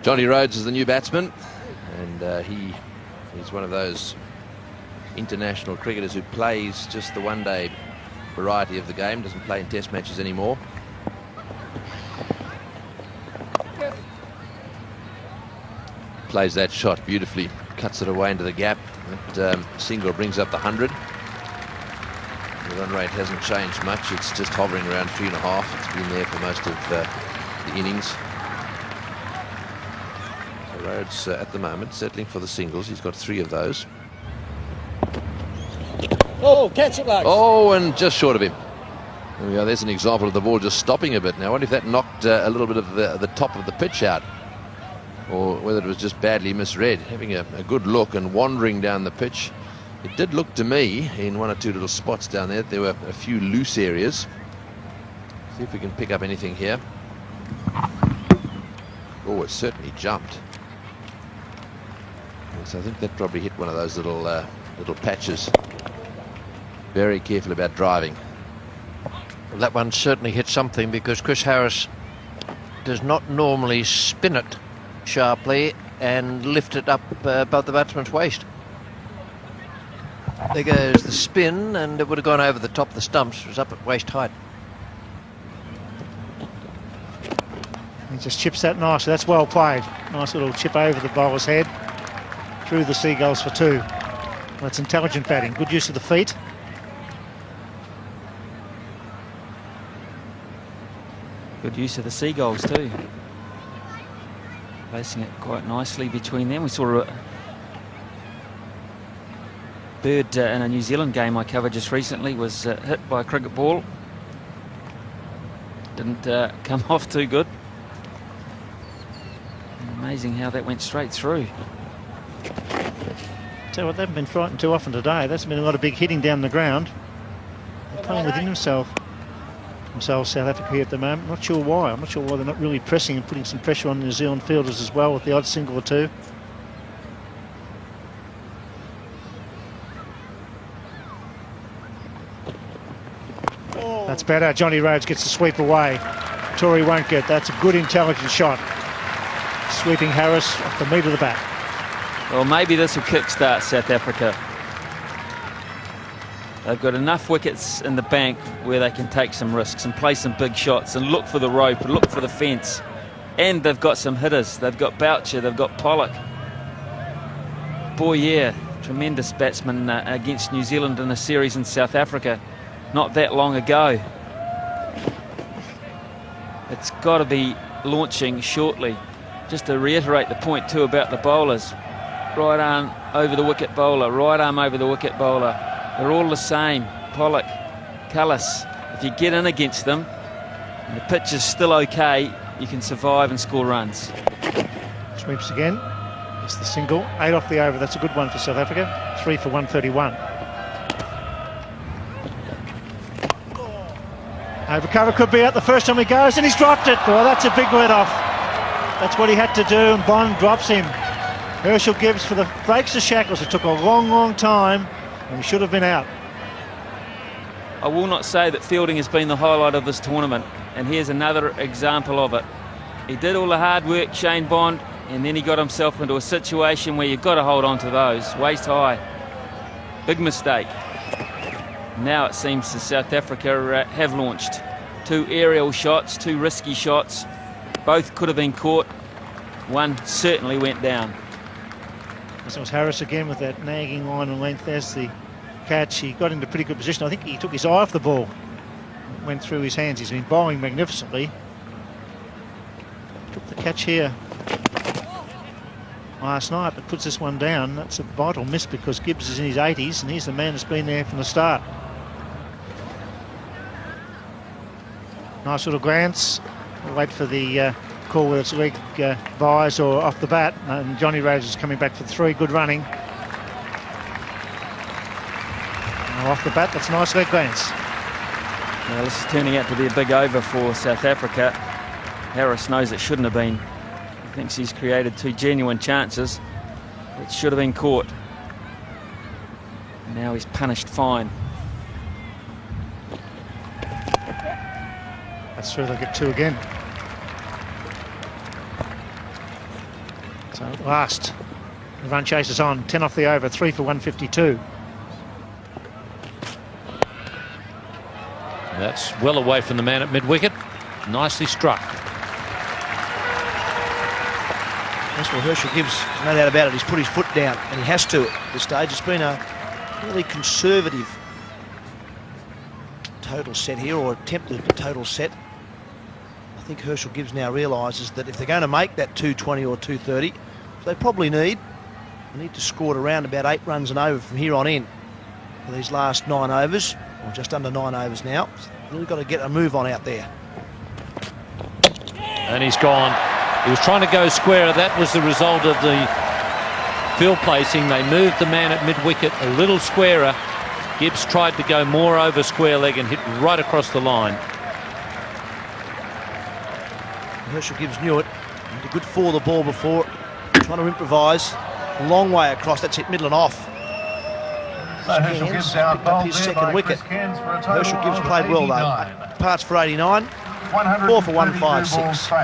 Jhonty Rhodes is the new batsman, and he's one of those international cricketers who plays just the one-day variety of the game, doesn't play in test matches anymore. Plays that shot beautifully, cuts it away into the gap. That single brings up the 100. The run rate hasn't changed much, it's just hovering around 3.5. It's been there for most of the innings. So Rhodes at the moment settling for the singles. He's got 3 of those. Oh, catch it, Lux. Oh, and just short of him. There we go. There's an example of the ball just stopping a bit. Now, I wonder if that knocked a little bit of the top of the pitch out, or whether it was just badly misread. Having a good look and wandering down the pitch, it did look to me in 1 or 2 little spots down there were a few loose areas. See if we can pick up anything here. Oh, it certainly jumped. So I think that probably hit one of those little patches. Very careful about driving. Well, that one certainly hit something, because Chris Harris does not normally spin it sharply and lift it up above the batsman's waist. There goes the spin, and it would have gone over the top of the stumps. It was up at waist height. He just chips that nicely. That's well played. Nice little chip over the bowler's head, through the Seagulls for 2. That's intelligent batting. Good use of the feet. Good use of the Seagulls too. Placing it quite nicely between them. We saw a bird in a New Zealand game I covered just recently was hit by a cricket ball. Didn't come off too good. Amazing how that went straight through. Tell you what, they haven't been frightened too often today. That's been a lot of big hitting down the ground. They're playing within themselves, South Africa here at the moment. Not sure why. I'm not sure why they're not really pressing and putting some pressure on the New Zealand fielders as well with the odd single or 2. That's better. Jhonty Rhodes gets the sweep away. Tory won't get. That's a good intelligent shot. Sweeping Harris off the meat of the bat. Well, maybe this will kickstart South Africa. They've got enough wickets in the bank where they can take some risks and play some big shots and look for the rope and look for the fence. And they've got some hitters. They've got Boucher, they've got Pollock. Boyer, tremendous batsman against New Zealand in a series in South Africa not that long ago. It's got to be launching shortly. Just to reiterate the point too about the bowlers. Right arm over the wicket bowler, right arm over the wicket bowler. They're all the same. Pollock, Cullis. If you get in against them and the pitch is still okay, you can survive and score runs. Sweeps again. It's the single. 8 off the over. That's a good one for South Africa. 3 for 131. Overcover could be out the first time he goes, and he's dropped it. Well, that's a big let off. That's what he had to do, and Bond drops him. Herschelle Gibbs breaks the shackles. It took a long time, and he should have been out. I will not say that fielding has been the highlight of this tournament, and here's another example of it. He did all the hard work, Shane Bond, and then he got himself into a situation where you've got to hold on to those, waist high. Big mistake. Now it seems that South Africa have launched 2 aerial shots, 2 risky shots. Both could have been caught. One certainly went down. This was Harris again with that nagging line and length. There's the catch. He got into pretty good position. I think he took his eye off the ball. It went through his hands. He's been bowling magnificently. Took the catch here last night, but puts this one down. That's a vital miss because Gibbs is in his 80s and he's the man that's been there from the start. Nice little glance. We'll wait for the call whether it's leg buys or off the bat. And Jhonty Rhodes is coming back for 3. Good running. Now off the bat, that's a nice leg glance. Well, this is turning out to be a big over for South Africa. Harris knows it shouldn't have been. He thinks he's created 2 genuine chances. It should have been caught. Now he's punished fine. That's true, they'll get 2 again. So at last, the run chases on. 10 off the over, 3 for 152. That's well away from the man at mid-wicket. Nicely struck. That's what Herschelle Gibbs, no doubt about it, he's put his foot down, and he has to at this stage. It's been a really conservative total set here, or attempted total set. I think Herschelle Gibbs now realises that if they're going to make that 220 or 230, they probably need to score at around about 8 runs and over from here on in for these last 9 overs, or just under 9 overs now. Really got to get a move on out there. And he's gone. He was trying to go square. That was the result of the field placing. They moved the man at mid-wicket a little squarer. Gibbs tried to go more over square leg and hit right across the line. Herschelle Gibbs knew it. He did good for the ball before. Trying to improvise. Long way across. That's hit middle and off. So Herschelle Gibbs out picked up his second wicket. Herschelle Gibbs played well though. Parts for 89. 4 for 156.